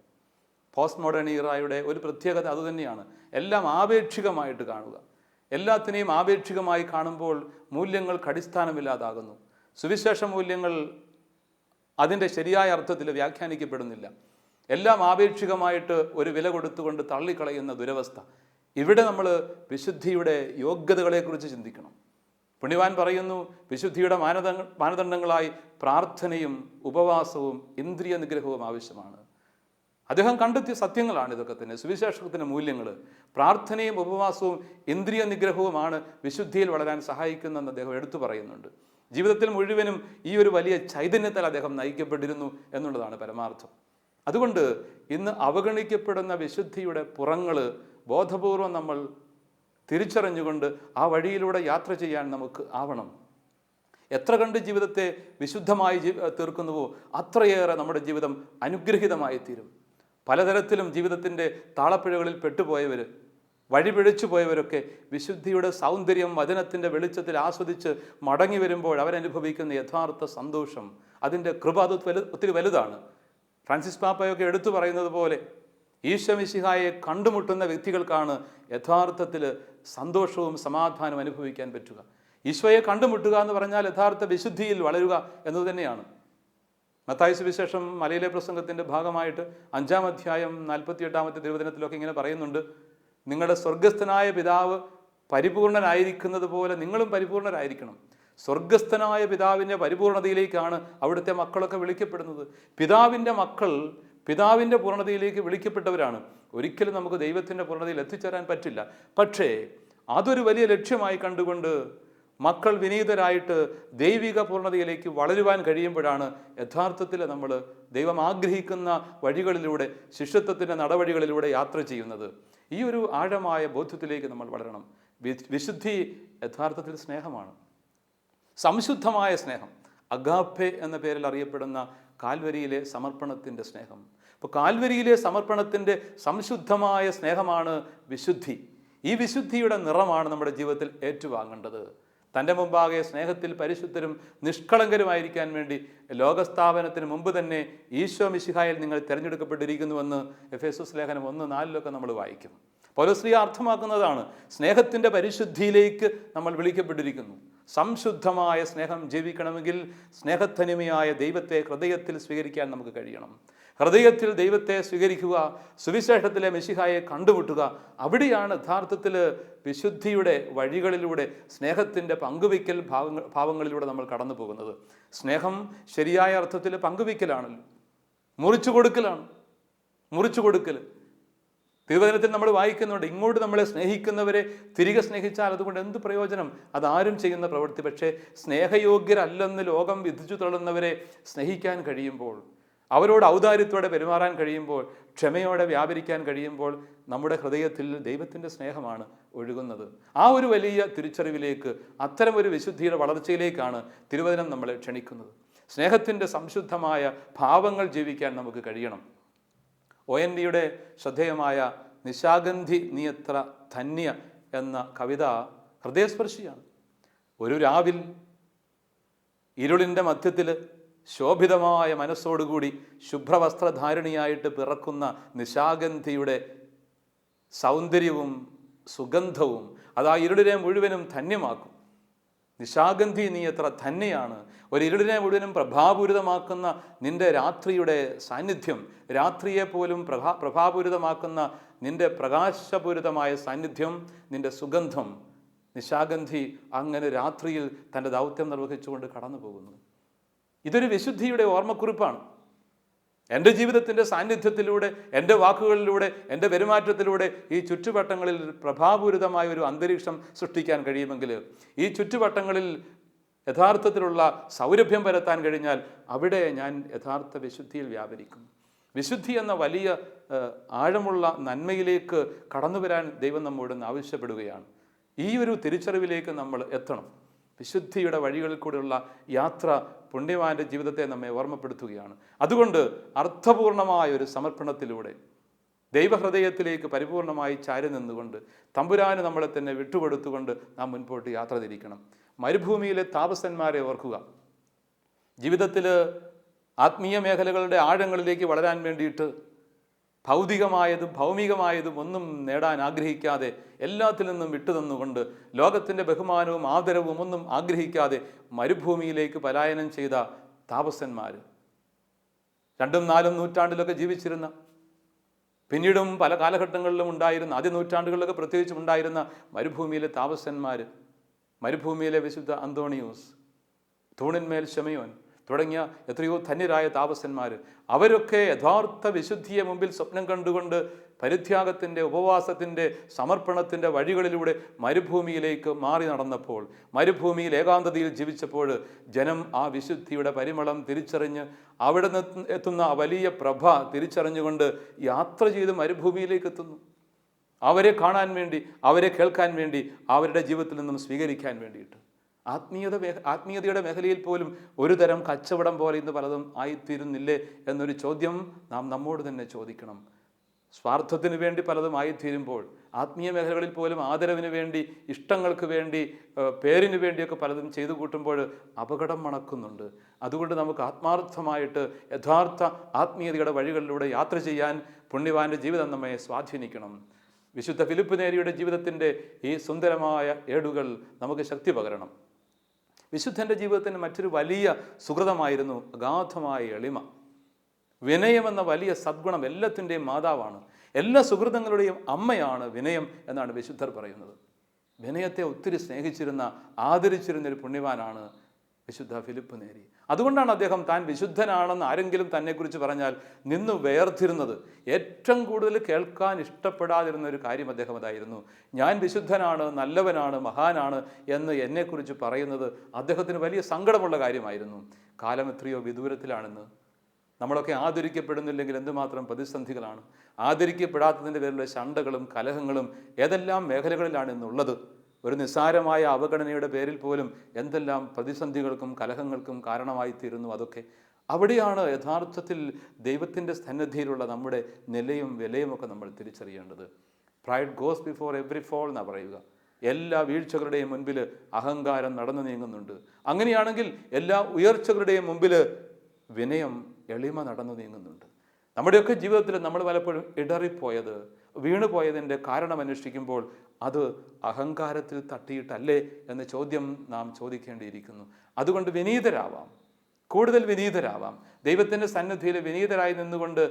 പോസ്റ്റ് മോഡേൺ ഈറയുടെ ഒരു പ്രത്യേകത അതുതന്നെയാണ്. എല്ലാം ആപേക്ഷികമായിട്ട് കാണുക. എല്ലാത്തിനെയും ആപേക്ഷികമായി കാണുമ്പോൾ മൂല്യങ്ങൾക്ക് അടിസ്ഥാനമില്ലാതാകുന്നു. സുവിശേഷ മൂല്യങ്ങൾ അതിൻ്റെ ശരിയായ അർത്ഥത്തിൽ വ്യാഖ്യാനിക്കപ്പെടുന്നില്ല. എല്ലാം ആപേക്ഷികമായിട്ട് ഒരു വില കൊടുത്തുകൊണ്ട് തള്ളിക്കളയുന്ന ദുരവസ്ഥ. ഇവിടെ നമ്മൾ വിശുദ്ധിയുടെ യോഗ്യതകളെക്കുറിച്ച് ചിന്തിക്കണം. പുണ്യവാൻ പറയുന്നു, വിശുദ്ധിയുടെ മാനദണ്ഡങ്ങളായി പ്രാർത്ഥനയും ഉപവാസവും ഇന്ദ്രിയ നിഗ്രഹവും ആവശ്യമാണ്. അദ്ദേഹം കണ്ടെത്തിയ സത്യങ്ങളാണ് ഇതൊക്കെ തന്നെ, സുവിശേഷത്തിൻ്റെ മൂല്യങ്ങൾ. പ്രാർത്ഥനയും ഉപവാസവും ഇന്ദ്രിയ നിഗ്രഹവുമാണ് വിശുദ്ധിയിൽ വളരാൻ സഹായിക്കുന്നതെന്ന് അദ്ദേഹം എടുത്തു പറയുന്നുണ്ട്. ജീവിതത്തിൽ മുഴുവനും ഈ ഒരു വലിയ ചൈതന്യത്താൽ അദ്ദേഹം നയിക്കപ്പെട്ടിരുന്നു എന്നുള്ളതാണ് പരമാർത്ഥം. അതുകൊണ്ട് ഇന്ന് അവഗണിക്കപ്പെടുന്ന വിശുദ്ധിയുടെ പുറങ്ങൾ ബോധപൂർവം നമ്മൾ തിരിച്ചറിഞ്ഞുകൊണ്ട് ആ വഴിയിലൂടെ യാത്ര ചെയ്യാൻ നമുക്ക് ആവണം. എത്ര കണ്ട് ജീവിതത്തെ വിശുദ്ധമായി തീർക്കുന്നുവോ അത്രയേറെ നമ്മുടെ ജീവിതം അനുഗ്രഹീതമായി തീരും. പലതരത്തിലും ജീവിതത്തിൻ്റെ താളപ്പിഴകളിൽ പെട്ടുപോയവർ, വഴിപിഴച്ചു പോയവരൊക്കെ വിശുദ്ധിയുടെ സൗന്ദര്യം വചനത്തിൻ്റെ വെളിച്ചത്തിൽ ആസ്വദിച്ച് മടങ്ങി വരുമ്പോൾ അവരനുഭവിക്കുന്ന യഥാർത്ഥ സന്തോഷം, അതിൻ്റെ കൃപ അത് ഒത്തിരി വലുതാണ്. ഫ്രാൻസിസ് പാപ്പയൊക്കെ എടുത്തു പറയുന്നത് പോലെ ഈശോ മിശിഹായെ കണ്ടുമുട്ടുന്ന വ്യക്തികൾക്കാണ് യഥാർത്ഥത്തിൽ സന്തോഷവും സമാധാനവും അനുഭവിക്കാൻ പറ്റുക. ഈശോയെ കണ്ടുമുട്ടുക എന്ന് പറഞ്ഞാൽ യഥാർത്ഥ വിശുദ്ധിയിൽ വളരുക എന്നത് തന്നെയാണ്. മത്തായി സുവിശേഷം മലയിലെ പ്രസംഗത്തിൻ്റെ ഭാഗമായിട്ട് 5-ാം അധ്യായം 48-ാമത്തെ തിരുവചനത്തിലൊക്കെ ഇങ്ങനെ പറയുന്നുണ്ട്, നിങ്ങളുടെ സ്വർഗസ്ഥനായ പിതാവ് പരിപൂർണനായിരിക്കുന്നത് പോലെ നിങ്ങളും പരിപൂർണരായിരിക്കണം. സ്വർഗസ്ഥനായ പിതാവിൻ്റെ പരിപൂർണതയിലേക്കാണ് അവിടുത്തെ മക്കളൊക്കെ വിളിക്കപ്പെടുന്നത്. പിതാവിൻ്റെ മക്കൾ പിതാവിൻ്റെ പൂർണ്ണതയിലേക്ക് വിളിക്കപ്പെട്ടവരാണ്. ഒരിക്കലും നമുക്ക് ദൈവത്തിൻ്റെ പൂർണ്ണതയിൽ എത്തിച്ചേരാൻ പറ്റില്ല. പക്ഷേ അതൊരു വലിയ ലക്ഷ്യമായി കണ്ടുകൊണ്ട് മക്കൾ വിനീതരായിട്ട് ദൈവിക പൂർണ്ണതയിലേക്ക് വളരുവാൻ കഴിയുമ്പോഴാണ് യഥാർത്ഥത്തിൽ നമ്മൾ ദൈവം ആഗ്രഹിക്കുന്ന വഴികളിലൂടെ, ശിഷ്യത്വത്തിൻ്റെ നടവഴികളിലൂടെ യാത്ര ചെയ്യുന്നത്. ഈ ഒരു ആഴമായ ബോധ്യത്തിലേക്ക് നമ്മൾ വളരണം. വിശുദ്ധി യഥാർത്ഥത്തിൽ സ്നേഹമാണ്, സംശുദ്ധമായ സ്നേഹം. അഗാപ്പെ എന്ന പേരിൽ അറിയപ്പെടുന്ന കാൽവരിയിലെ സമർപ്പണത്തിൻ്റെ സ്നേഹം. അപ്പോൾ കാൽവരിയിലെ സമർപ്പണത്തിൻ്റെ സംശുദ്ധമായ സ്നേഹമാണ് വിശുദ്ധി. ഈ വിശുദ്ധിയുടെ നിറമാണ് നമ്മുടെ ജീവിതത്തിൽ ഏറ്റുവാങ്ങേണ്ടത്. തൻ്റെ മുമ്പാകെ സ്നേഹത്തിൽ പരിശുദ്ധരും നിഷ്കളങ്കരുമായിരിക്കാൻ വേണ്ടി ലോകസ്ഥാപനത്തിന് മുമ്പ് തന്നെ ഈശോ മിശിഹായിൽ നിങ്ങൾ തിരഞ്ഞെടുക്കപ്പെട്ടിരിക്കുന്നുവെന്ന് എഫേസസ് ലേഖനം 1:4 നമ്മൾ വായിക്കും. പൗലോസ് അർത്ഥമാക്കുന്നതാണ്, സ്നേഹത്തിൻ്റെ പരിശുദ്ധിയിലേക്ക് നമ്മൾ വിളിക്കപ്പെട്ടിരിക്കുന്നു. സംശുദ്ധമായ സ്നേഹം ജീവിക്കണമെങ്കിൽ സ്നേഹത്തനിമയായ ദൈവത്തെ ഹൃദയത്തിൽ സ്വീകരിക്കാൻ നമുക്ക് കഴിയണം. ഹൃദയത്തിൽ ദൈവത്തെ സ്വീകരിക്കുക, സുവിശേഷത്തിലെ മിശിഹായെ കണ്ടുമുട്ടുക. അവിടെയാണ് യഥാർത്ഥത്തിൽ വിശുദ്ധിയുടെ വഴികളിലൂടെ, സ്നേഹത്തിൻ്റെ പങ്കുവയ്ക്കൽ ഭാവങ്ങളിലൂടെ നമ്മൾ കടന്നു പോകുന്നത്. സ്നേഹം ശരിയായ അർത്ഥത്തിൽ പങ്കുവയ്ക്കലാണല്ലോ, മുറിച്ചു കൊടുക്കലാണ്. മുറിച്ചു കൊടുക്കൽ തിരുവചനത്തിൽ നമ്മൾ വായിക്കുന്നുണ്ട്, ഇങ്ങോട്ട് നമ്മളെ സ്നേഹിക്കുന്നവരെ തിരികെ സ്നേഹിച്ചാൽ അതുകൊണ്ട് എന്ത് പ്രയോജനം? അതാരും ചെയ്യുന്ന പ്രവൃത്തി. പക്ഷേ സ്നേഹയോഗ്യരല്ലെന്ന് ലോകം വിധിച്ചു തള്ളുന്നവരെ സ്നേഹിക്കാൻ കഴിയുമ്പോൾ, അവരോട് ഔദാര്യത്തോടെ പെരുമാറാൻ കഴിയുമ്പോൾ, ക്ഷമയോടെ വ്യാപരിക്കാൻ കഴിയുമ്പോൾ നമ്മുടെ ഹൃദയത്തിൽ ദൈവത്തിൻ്റെ സ്നേഹമാണ് ഒഴുകുന്നത്. ആ ഒരു വലിയ തിരിച്ചറിവിലേക്ക്, അത്തരം ഒരു വിശുദ്ധിയുടെ വളർച്ചയിലേക്കാണ് തിരുവചനം നമ്മളെ ക്ഷണിക്കുന്നത്. സ്നേഹത്തിൻ്റെ സംശുദ്ധമായ ഭാവങ്ങൾ ജീവിക്കാൻ നമുക്ക് കഴിയണം. ONV ശ്രദ്ധേയമായ നിശാഗന്ധി നീ എത്ര ധന്യ എന്ന കവിത ഹൃദയസ്പർശിയാണ്. ഒരു രാവിൽ ഇരുളിൻ്റെ മധ്യത്തിൽ ശോഭിതമായ മനസ്സോടുകൂടി ശുഭ്രവസ്ത്രധാരിണിയായിട്ട് പിറക്കുന്ന നിശാഗന്ധിയുടെ സൗന്ദര്യവും സുഗന്ധവും അത് ആ ഇരുളിനെ മുഴുവനും ധന്യമാക്കും. നിശാഗന്ധി നീ എത്ര ധന്യയാണ്. ഒരു ഇരുളിനെ മുഴുവനും പ്രഭാപൂരിതമാക്കുന്ന നിന്റെ രാത്രിയുടെ സാന്നിധ്യം, രാത്രിയെ പോലും പ്രഭാപൂരിതമാക്കുന്ന നിന്റെ പ്രകാശപൂരിതമായ സാന്നിധ്യം, നിന്റെ സുഗന്ധം. നിശാഗന്ധി അങ്ങനെ രാത്രിയിൽ തൻ്റെ ദൗത്യം നിർവഹിച്ചുകൊണ്ട് കടന്നു പോകുന്നു. ഇതൊരു വിശുദ്ധിയുടെ ഓർമ്മക്കുറിപ്പാണ്. എൻ്റെ ജീവിതത്തിൻ്റെ സാന്നിധ്യത്തിലൂടെ, എൻ്റെ വാക്കുകളിലൂടെ, എൻ്റെ പെരുമാറ്റത്തിലൂടെ ഈ ചുറ്റുവട്ടങ്ങളിൽ പ്രഭാപൂരിതമായ ഒരു അന്തരീക്ഷം സൃഷ്ടിക്കാൻ കഴിയുമെങ്കിൽ, ഈ ചുറ്റുവട്ടങ്ങളിൽ യഥാർത്ഥത്തിലുള്ള സൗരഭ്യം പരത്താൻ കഴിഞ്ഞാൽ അവിടെ ഞാൻ യഥാർത്ഥ വിശുദ്ധിയിൽ വ്യാപരിക്കും. വിശുദ്ധി എന്ന വലിയ ആഴമുള്ള നന്മയിലേക്ക് കടന്നു വരാൻ ദൈവം നമ്മോട് ആവശ്യപ്പെടുകയാണ്. ഈ ഒരു തിരിച്ചറിവിലേക്ക് നമ്മൾ എത്തണം. വിശുദ്ധിയുടെ വഴികളിൽ കൂടെയുള്ള യാത്ര പുണ്യവാന്റെ ജീവിതത്തെ നമ്മെ ഓർമ്മപ്പെടുത്തുകയാണ്. അതുകൊണ്ട് അർത്ഥപൂർണമായ ഒരു സമർപ്പണത്തിലൂടെ ദൈവഹൃദയത്തിലേക്ക് പരിപൂർണമായി ചാരി നിന്നുകൊണ്ട് തമ്പുരാന് നമ്മളെ തന്നെ വിട്ടുകൊടുത്തുകൊണ്ട് നാം മുൻപോട്ട് യാത്ര തിരിക്കണം. മരുഭൂമിയിലെ താപസന്മാരെ ഓർക്കുക. ജീവിതത്തിൽ ആത്മീയ മേഖലകളുടെ ആഴങ്ങളിലേക്ക് വളരാൻ വേണ്ടിയിട്ട് ഭൗതികമായതും ഭൗമികമായതും ഒന്നും നേടാൻ ആഗ്രഹിക്കാതെ, എല്ലാത്തിൽ നിന്നും വിട്ടുനിന്നുകൊണ്ട്, ലോകത്തിൻ്റെ ബഹുമാനവും ആദരവും ഒന്നും ആഗ്രഹിക്കാതെ മരുഭൂമിയിലേക്ക് പലായനം ചെയ്ത താപസന്മാർ, 2ഉം 4ഉം നൂറ്റാണ്ടിലൊക്കെ ജീവിച്ചിരുന്ന, പിന്നീടും പല കാലഘട്ടങ്ങളിലും ഉണ്ടായിരുന്ന, ആദ്യ നൂറ്റാണ്ടുകളിലൊക്കെ പ്രത്യേകിച്ചും ഉണ്ടായിരുന്ന മരുഭൂമിയിലെ താപസന്മാർ, മരുഭൂമിയിലെ വിശുദ്ധ അന്തോണിയൂസ്, തൂണിന്മേൽ ശമയോൻ തുടങ്ങിയ എത്രയോ ധന്യരായ താപസന്മാർ, അവരൊക്കെ യഥാർത്ഥ വിശുദ്ധിയെ മുമ്പിൽ സ്വപ്നം കണ്ടുകൊണ്ട് പരിത്യാഗത്തിൻ്റെ, ഉപവാസത്തിൻ്റെ, സമർപ്പണത്തിൻ്റെ വഴികളിലൂടെ മരുഭൂമിയിലേക്ക് മാറി നടന്നപ്പോൾ, മരുഭൂമിയിൽ ഏകാന്തതയിൽ ജീവിച്ചപ്പോൾ ജനം ആ വിശുദ്ധിയുടെ പരിമളം തിരിച്ചറിഞ്ഞ് അവിടെ നിന്ന് എത്തുന്ന ആ വലിയ പ്രഭ തിരിച്ചറിഞ്ഞുകൊണ്ട് യാത്ര ചെയ്ത് മരുഭൂമിയിലേക്ക് എത്തുന്നു. അവരെ കാണാൻ വേണ്ടി, അവരെ കേൾക്കാൻ വേണ്ടി, അവരുടെ ജീവിതത്തിൽ നിന്നും സ്വീകരിക്കാൻ വേണ്ടിയിട്ട്. ആത്മീയതയുടെ മേഖലയിൽ പോലും ഒരു തരം കച്ചവടം പോലെ ഇന്ന് പലതും ആയിത്തീരുന്നില്ലേ എന്നൊരു ചോദ്യം നാം നമ്മോട് തന്നെ ചോദിക്കണം. സ്വാർത്ഥത്തിന് വേണ്ടി പലതും ആയിത്തീരുമ്പോൾ, ആത്മീയ മേഖലകളിൽ പോലും ആദരവിന് വേണ്ടി, ഇഷ്ടങ്ങൾക്ക് വേണ്ടി, പേരിന് വേണ്ടിയൊക്കെ പലതും ചെയ്തു കൂട്ടുമ്പോൾ അപകടം മണക്കുന്നുണ്ട്. അതുകൊണ്ട് നമുക്ക് ആത്മാർത്ഥമായിട്ട് യഥാർത്ഥ ആത്മീയതയുടെ വഴികളിലൂടെ യാത്ര ചെയ്യാൻ പുണ്യവാന്റെ ജീവിതം നമ്മെ സ്വാധീനിക്കണം. വിശുദ്ധ ഫിലിപ്പ് നേരിയുടെ ജീവിതത്തിൻ്റെ ഈ സുന്ദരമായ ഏടുകൾ നമുക്ക് ശക്തി പകരണം. വിശുദ്ധൻ്റെ ജീവിതത്തിന് മറ്റൊരു വലിയ സുഹൃതമായിരുന്നു അഗാധമായ എളിമ. വിനയമെന്ന വലിയ സദ്ഗുണം എല്ലാത്തിൻ്റെയും മാതാവാണ്. എല്ലാ സുഹൃതങ്ങളുടെയും അമ്മയാണ് വിനയം എന്നാണ് വിശുദ്ധർ പറയുന്നത്. വിനയത്തെ ഒത്തിരി സ്നേഹിച്ചിരുന്ന, ആദരിച്ചിരുന്ന ഒരു പുണ്യവാനാണ് വിശുദ്ധ ഫിലിപ്പ് നേരി. അതുകൊണ്ടാണ് അദ്ദേഹം താൻ വിശുദ്ധനാണെന്ന് ആരെങ്കിലും തന്നെക്കുറിച്ച് പറഞ്ഞാൽ നിന്ന് വേർതിരുന്നത്. ഏറ്റവും കൂടുതൽ കേൾക്കാൻ ഇഷ്ടപ്പെടാതിരുന്ന ഒരു കാര്യം അദ്ദേഹം അതായിരുന്നു. ഞാൻ വിശുദ്ധനാണ്, നല്ലവനാണ്, മഹാനാണ് എന്ന് എന്നെക്കുറിച്ച് പറയുന്നത് അദ്ദേഹത്തിന് വലിയ സങ്കടമുള്ള കാര്യമായിരുന്നു. കാലം എത്രയോ വിദൂരത്തിലാണെന്ന്. നമ്മളൊക്കെ ആദരിക്കപ്പെടുന്നില്ലെങ്കിൽ എന്തുമാത്രം പ്രതിസന്ധികളാണ്. ആദരിക്കപ്പെടാത്തതിൻ്റെ പേരിലുള്ള ശണ്ടകളും കലഹങ്ങളും ഏതെല്ലാം മേഖലകളിലാണ് ഇന്നുള്ളത്. ഒരു നിസ്സാരമായ അവഗണനയുടെ പേരിൽ പോലും എന്തെല്ലാം പ്രതിസന്ധികൾക്കും കലഹങ്ങൾക്കും കാരണമായി തീരുന്നു. അതൊക്കെ അവിടെയാണ് യഥാർത്ഥത്തിൽ ദൈവത്തിൻ്റെ സന്നിധിയിലുള്ള നമ്മുടെ നിലയും വിലയുമൊക്കെ നമ്മൾ തിരിച്ചറിയേണ്ടത്. Pride goes before every fall എന്നാണ് പറയുക. എല്ലാ വീഴ്ചകളുടെയും മുൻപിൽ അഹങ്കാരം നടന്നു നീങ്ങുന്നുണ്ട്. അങ്ങനെയാണെങ്കിൽ എല്ലാ ഉയർച്ചകളുടെയും മുമ്പിൽ വിനയം, എളിമ നടന്നു നീങ്ങുന്നുണ്ട്. നമ്മുടെയൊക്കെ ജീവിതത്തിൽ നമ്മൾ പലപ്പോഴും ഇടറിപ്പോയത്, വീണുപോയതിൻ്റെ കാരണം അന്വേഷിക്കുമ്പോൾ അത് അഹങ്കാരത്തിൽ തട്ടിയിട്ടല്ലേ എന്ന ചോദ്യം നാം ചോദിക്കേണ്ടിയിരിക്കുന്നു. അതുകൊണ്ട് വിനീതരാവാം, കൂടുതൽ വിനീതരാവാം. ദൈവത്തിൻ്റെ സന്നിധിയിൽ വിനീതരായി നിന്നുകൊണ്ട്,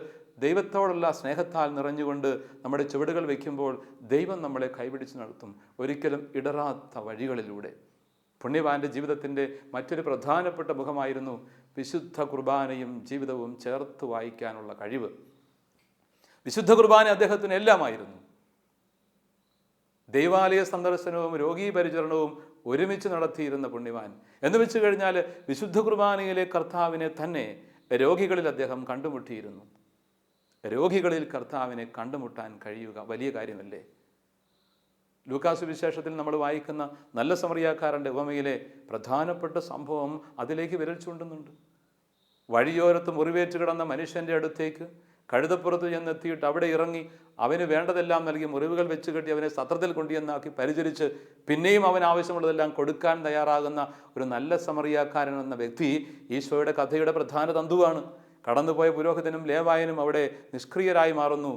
ദൈവത്തോടുള്ള സ്നേഹത്താൽ നിറഞ്ഞുകൊണ്ട് നമ്മുടെ ചുവടുകൾ വയ്ക്കുമ്പോൾ ദൈവം നമ്മളെ കൈപിടിച്ച് നടത്തും, ഒരിക്കലും ഇടറാത്ത വഴികളിലൂടെ. പുണ്യവാന്റെ ജീവിതത്തിൻ്റെ മറ്റൊരു പ്രധാനപ്പെട്ട മുഖമായിരുന്നു വിശുദ്ധ കുർബാനയും ജീവിതവും ചേർത്ത് വായിക്കാനുള്ള കഴിവ്. വിശുദ്ധ കുർബാന അദ്ദേഹത്തിന് എല്ലാമായിരുന്നു. ദൈവാലയ സന്ദർശനവും രോഗീ പരിചരണവും ഒരുമിച്ച് നടത്തിയിരുന്ന പുണ്യവാൻ. എന്ന് വെച്ച് കഴിഞ്ഞാൽ വിശുദ്ധ കുർബാനയിലെ കർത്താവിനെ തന്നെ രോഗികളിൽ അദ്ദേഹം കണ്ടുമുട്ടിയിരുന്നു. രോഗികളിൽ കർത്താവിനെ കണ്ടുമുട്ടാൻ കഴിയുക വലിയ കാര്യമല്ലേ? ലൂക്കാസ് വിശേഷത്തിൽ നമ്മൾ വായിക്കുന്ന നല്ല സമറിയാക്കാരൻ്റെ ഉപമയിലെ പ്രധാനപ്പെട്ട സംഭവം അതിലേക്ക് വിരൽ ചൂണ്ടുന്നുണ്ട്. വഴിയോരത്ത് മുറിവേറ്റ് കിടന്ന മനുഷ്യൻ്റെ അടുത്തേക്ക് കഴുതപ്പുറത്ത് ചെന്നെത്തിയിട്ട് അവിടെ ഇറങ്ങി അവന് വേണ്ടതെല്ലാം നൽകി, മുറിവുകൾ വെച്ച് കെട്ടി അവനെ സത്രത്തിൽ കൊണ്ടുചെന്നാക്കി പരിചരിച്ച് പിന്നെയും അവൻ ആവശ്യമുള്ളതെല്ലാം കൊടുക്കാൻ തയ്യാറാകുന്ന ഒരു നല്ല സമറിയാക്കാരൻ എന്ന വ്യക്തി ഈശോയുടെ കഥയുടെ പ്രധാന തന്തുവാണ്. കടന്നുപോയ പുരോഹിതനും ലേവായനും അവിടെ നിഷ്ക്രിയരായി മാറുന്നു.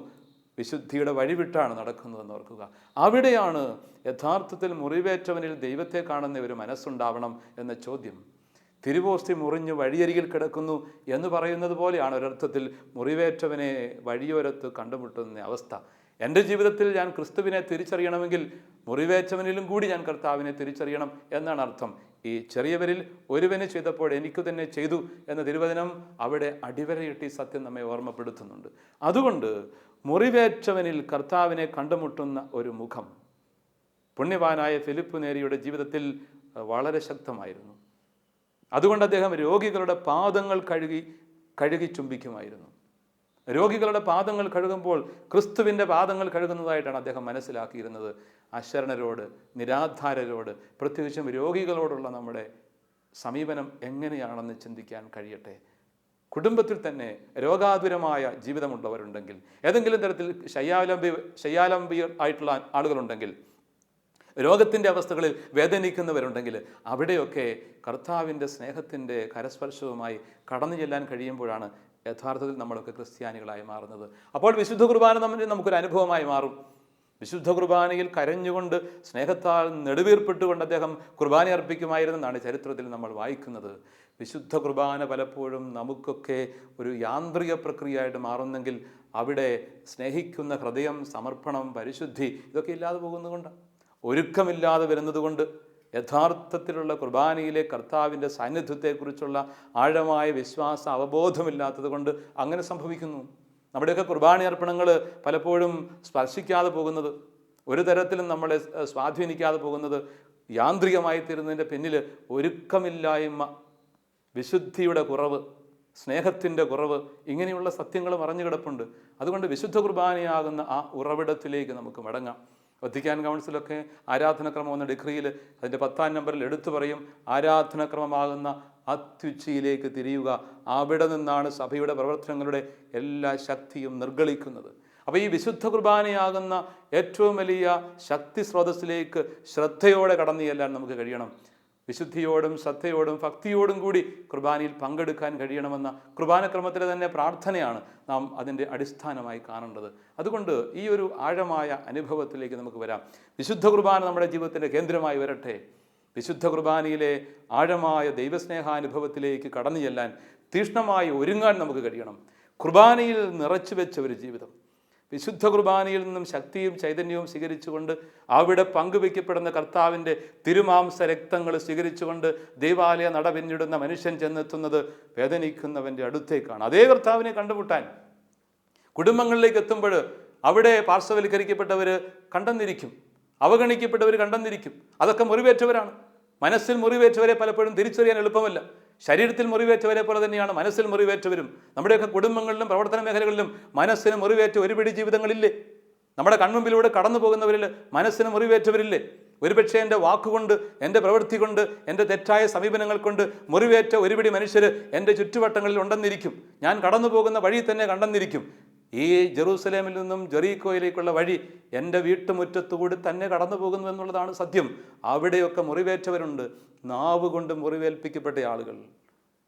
വിശുദ്ധിയുടെ വഴിവിട്ടാണ് നടക്കുന്നതെന്ന് ഓർക്കുക. അവിടെയാണ് യഥാർത്ഥത്തിൽ മുറിവേറ്റവനിൽ ദൈവത്തെ കാണുന്ന ഒരു മനസ്സുണ്ടാവണം എന്ന ചോദ്യം. തിരുവോസ്തി മുറിഞ്ഞ് വഴിയരികിൽ കിടക്കുന്നു എന്ന് പറയുന്നത് പോലെയാണ് ഒരർത്ഥത്തിൽ മുറിവേറ്റവനെ വഴിയോരത്ത് കണ്ടുമുട്ടുന്ന അവസ്ഥ. എൻ്റെ ജീവിതത്തിൽ ഞാൻ ക്രിസ്തുവിനെ തിരിച്ചറിയണമെങ്കിൽ മുറിവേറ്റവനിലും കൂടി ഞാൻ കർത്താവിനെ തിരിച്ചറിയണം എന്നാണ് അർത്ഥം. ഈ ചെറിയവരിൽ ഒരുവന് ചെയ്തപ്പോൾ എനിക്ക് തന്നെ ചെയ്തു എന്ന തിരുവചനം അവിടെ അടിവരയിട്ട് ഈ സത്യം നമ്മെ ഓർമ്മപ്പെടുത്തുന്നുണ്ട്. അതുകൊണ്ട് മുറിവേറ്റവനിൽ കർത്താവിനെ കണ്ടുമുട്ടുന്ന ഒരു മുഖം പുണ്യവാനായ ഫിലിപ്പ് നേരിയുടെ ജീവിതത്തിൽ വളരെ ശക്തമായിരുന്നു. അതുകൊണ്ട് അദ്ദേഹം രോഗികളുടെ പാദങ്ങൾ കഴുകി ചുംബിക്കുമായിരുന്നു. രോഗികളുടെ പാദങ്ങൾ കഴുകുമ്പോൾ ക്രിസ്തുവിൻ്റെ പാദങ്ങൾ കഴുകുന്നതായിട്ടാണ് അദ്ദേഹം മനസ്സിലാക്കിയിരുന്നത്. അശരണരോട്, നിരാധാരരോട്, പ്രത്യേകിച്ചും രോഗികളോടുള്ള നമ്മുടെ സമീപനം എങ്ങനെയാണെന്ന് ചിന്തിക്കാൻ കഴിയട്ടെ. കുടുംബത്തിൽ തന്നെ രോഗാതുരമായ ജീവിതമുള്ളവരുണ്ടെങ്കിൽ, ഏതെങ്കിലും തരത്തിൽ ശയ്യാലംബി ആയിട്ടുള്ള ആളുകളുണ്ടെങ്കിൽ, രോഗത്തിൻ്റെ അവസ്ഥകളിൽ വേദനിക്കുന്നവരുണ്ടെങ്കിൽ, അവിടെയൊക്കെ കർത്താവിൻ്റെ സ്നേഹത്തിൻ്റെ കരസ്പർശവുമായി കടന്നു ചെല്ലാൻ കഴിയുമ്പോഴാണ് യഥാർത്ഥത്തിൽ നമ്മളൊക്കെ ക്രിസ്ത്യാനികളായി മാറുന്നത്. അപ്പോൾ വിശുദ്ധ കുർബാന നമുക്കൊരു അനുഭവമായി മാറും. വിശുദ്ധ കുർബാനയിൽ കരഞ്ഞുകൊണ്ട് സ്നേഹത്താൽ നെടുവീർപ്പിട്ടുകൊണ്ട് അദ്ദേഹം കുർബാന അർപ്പിക്കുമായിരുന്നെന്നാണ് ചരിത്രത്തിൽ നമ്മൾ വായിക്കുന്നത്. വിശുദ്ധ കുർബാന പലപ്പോഴും നമുക്കൊക്കെ ഒരു യാന്ത്രിക പ്രക്രിയയായിട്ട് മാറുന്നെങ്കിൽ അവിടെ സ്നേഹിക്കുന്ന ഹൃദയം, സമർപ്പണം, പരിശുദ്ധി ഇതൊക്കെ ഇല്ലാതെ പോകുന്നതുകൊണ്ടാണ്, ഒരുക്കമില്ലാതെ വരുന്നതുകൊണ്ട്, യഥാർത്ഥത്തിലുള്ള കുർബാനയിലെ കർത്താവിൻ്റെ സാന്നിധ്യത്തെക്കുറിച്ചുള്ള ആഴമായ വിശ്വാസ അവബോധമില്ലാത്തത് കൊണ്ട് അങ്ങനെ സംഭവിക്കുന്നു. നമ്മുടെയൊക്കെ കുർബാന അർപ്പണങ്ങൾ പലപ്പോഴും സ്പർശിക്കാതെ പോകുന്നത്, ഒരു തരത്തിലും നമ്മളെ സ്വാധീനിക്കാതെ പോകുന്നത്, യാന്ത്രികമായി തീരുന്നതിൻ്റെ പിന്നിൽ ഒരുക്കമില്ലായ്മ, വിശുദ്ധിയുടെ കുറവ്, സ്നേഹത്തിൻ്റെ കുറവ്, ഇങ്ങനെയുള്ള സത്യങ്ങൾ മറഞ്ഞു കിടപ്പുണ്ട്. അതുകൊണ്ട് വിശുദ്ധ കുർബാനയാകുന്ന ആ ഉറവിടത്തിലേക്ക് നമുക്ക് മടങ്ങാം. വത്തിക്കാൻ കൗൺസിലൊക്കെ ആരാധനക്രമം എന്ന ഡിഗ്രിയിൽ അതിൻ്റെ 10-ാം നമ്പറിൽ എടുത്തു പറയും, ആരാധനക്രമമാകുന്ന അത്യുച്ചയിലേക്ക് തിരിയുക. അവിടെ നിന്നാണ് സഭയുടെ പ്രവർത്തനങ്ങളുടെ എല്ലാ ശക്തിയും നിർഗളിക്കുന്നത്. അപ്പോൾ ഈ വിശുദ്ധ കുർബാനയാകുന്ന ഏറ്റവും വലിയ ശക്തി സ്രോതസ്സിലേക്ക് ശ്രദ്ധയോടെ കടന്നു ചെല്ലാൻ നമുക്ക് കഴിയണം. വിശുദ്ധിയോടും ശ്രദ്ധയോടും ഭക്തിയോടും കൂടി കുർബാനയിൽ പങ്കെടുക്കാൻ കഴിയണമെന്ന കുർബാനക്രമത്തിലെ തന്നെ പ്രാർത്ഥനയാണ് നാം അതിൻ്റെ അടിസ്ഥാനമായി കാണേണ്ടത്. അതുകൊണ്ട് ഈ ഒരു ആഴമായ അനുഭവത്തിലേക്ക് നമുക്ക് വരാം. വിശുദ്ധ കുർബാന നമ്മുടെ ജീവിതത്തിൻ്റെ കേന്ദ്രമായി വരട്ടെ. വിശുദ്ധ കുർബാനയിലെ ആഴമായ ദൈവസ്നേഹാനുഭവത്തിലേക്ക് കടന്നു ചെല്ലാൻ തീക്ഷ്ണമായി ഒരുങ്ങാൻ നമുക്ക് കഴിയണം. കുർബാനയിൽ നിറച്ചു വെച്ച ഒരു ജീവിതം, വിശുദ്ധ കുർബാനയിൽ നിന്നും ശക്തിയും ചൈതന്യവും സ്വീകരിച്ചുകൊണ്ട് അവിടെ പങ്കുവയ്ക്കപ്പെടുന്ന കർത്താവിൻ്റെ തിരുമാംസ രക്തങ്ങൾ സ്വീകരിച്ചുകൊണ്ട് ദൈവാലയ നട പിന്നിടുന്ന മനുഷ്യൻ ചെന്നെത്തുന്നത് വേദനിക്കുന്നവൻ്റെ അടുത്തേക്കാണ്. അതേ കർത്താവിനെ കണ്ടുമുട്ടാൻ കുടുംബങ്ങളിലേക്ക് എത്തുമ്പോൾ അവിടെ പാർശ്വവൽക്കരിക്കപ്പെട്ടവർ കണ്ടെന്നിരിക്കും, അവഗണിക്കപ്പെട്ടവർ കണ്ടെന്നിരിക്കും. അതൊക്കെ മുറിവേറ്റവരാണ്. മനസ്സിൽ മുറിവേറ്റവരെ പലപ്പോഴും തിരിച്ചറിയാൻ എളുപ്പമല്ല. ശരീരത്തിൽ മുറിവേറ്റവരെ പോലെ തന്നെയാണ് മനസ്സിൽ മുറിവേറ്റവരും. നമ്മുടെയൊക്കെ കുടുംബങ്ങളിലും പ്രവർത്തന മേഖലകളിലും മനസ്സിന് മുറിവേറ്റ ഒരുപിടി ജീവിതങ്ങളില്ലേ? നമ്മുടെ കൺമുമ്പിലൂടെ കടന്നു പോകുന്നവരിൽ മനസ്സിന് മുറിവേറ്റവരില്ലേ? ഒരുപക്ഷെ എൻ്റെ വാക്കുകൊണ്ട്, എൻ്റെ പ്രവൃത്തി കൊണ്ട്, എൻ്റെ തെറ്റായ സമീപനങ്ങൾ കൊണ്ട് മുറിവേറ്റ ഒരുപിടി മനുഷ്യർ എൻ്റെ ചുറ്റുവട്ടങ്ങളിൽ ഉണ്ടെന്നിരിക്കും. ഞാൻ കടന്നു പോകുന്ന വഴി തന്നെ കണ്ടെന്നിരിക്കും. ഈ ജെറൂസലേമിൽ നിന്നും ജെറീക്കോയിലേക്കുള്ള വഴി എൻ്റെ വീട്ടുമുറ്റത്തുകൂടി തന്നെ കടന്നു പോകുന്നു എന്നുള്ളതാണ് സത്യം. അവിടെയൊക്കെ മുറിവേറ്റവരുണ്ട്, നാവ് കൊണ്ട് മുറിവേൽപ്പിക്കപ്പെട്ട ആളുകൾ.